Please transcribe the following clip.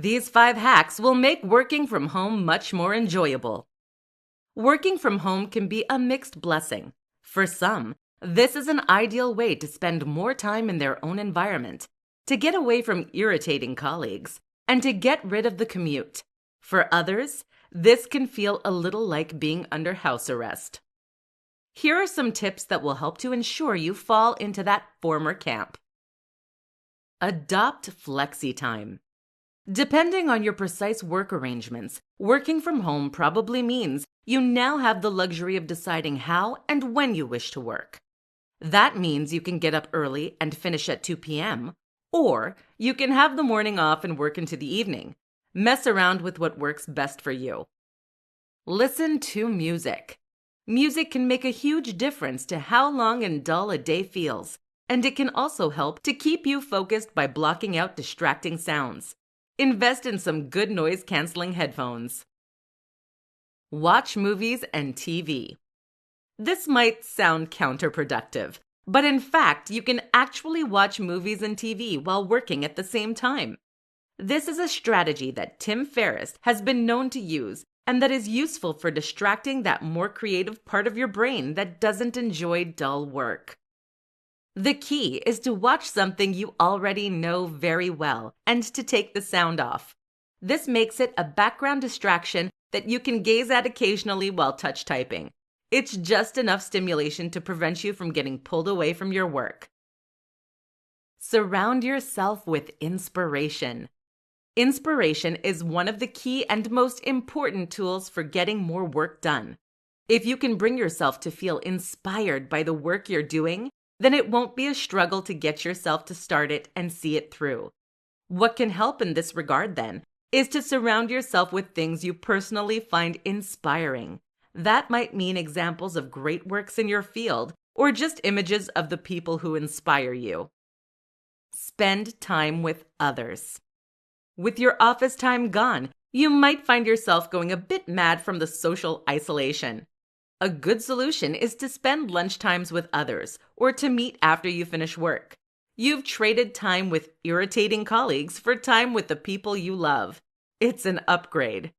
These 5 hacks will make working from home much more enjoyable. Working from home can be a mixed blessing. For some, this is an ideal way to spend more time in their own environment, to get away from irritating colleagues, and to get rid of the commute. For others, this can feel a little like being under house arrest. Here are some tips that will help to ensure you fall into that former camp. Adopt flexi time. Depending on your precise work arrangements, working from home probably means you now have the luxury of deciding how and when you wish to work. That means you can get up early and finish at 2 p.m., or you can have the morning off and work into the evening. Mess around with what works best for you. Listen to music. Music can make a huge difference to how long and dull a day feels, and it can also help to keep you focused by blocking out distracting sounds. Invest in some good noise-canceling headphones. Watch movies and TV. This might sound counterproductive, but in fact, you can actually watch movies and TV while working at the same time. This is a strategy that Tim Ferriss has been known to use and that is useful for distracting that more creative part of your brain that doesn't enjoy dull work. The key is to watch something you already know very well and to take the sound off. This makes it a background distraction that you can gaze at occasionally while touch typing. It's just enough stimulation to prevent you from getting pulled away from your work. Surround yourself with inspiration. Inspiration is one of the key and most important tools for getting more work done. If you can bring yourself to feel inspired by the work you're doing, then it won't be a struggle to get yourself to start it and see it through. What can help in this regard, then, is to surround yourself with things you personally find inspiring. That might mean examples of great works in your field, or just images of the people who inspire you. Spend time with others. With your office time gone, you might find yourself going a bit mad from the social isolation. A good solution is to spend lunchtimes with others or to meet after you finish work. You've traded time with irritating colleagues for time with the people you love. It's an upgrade.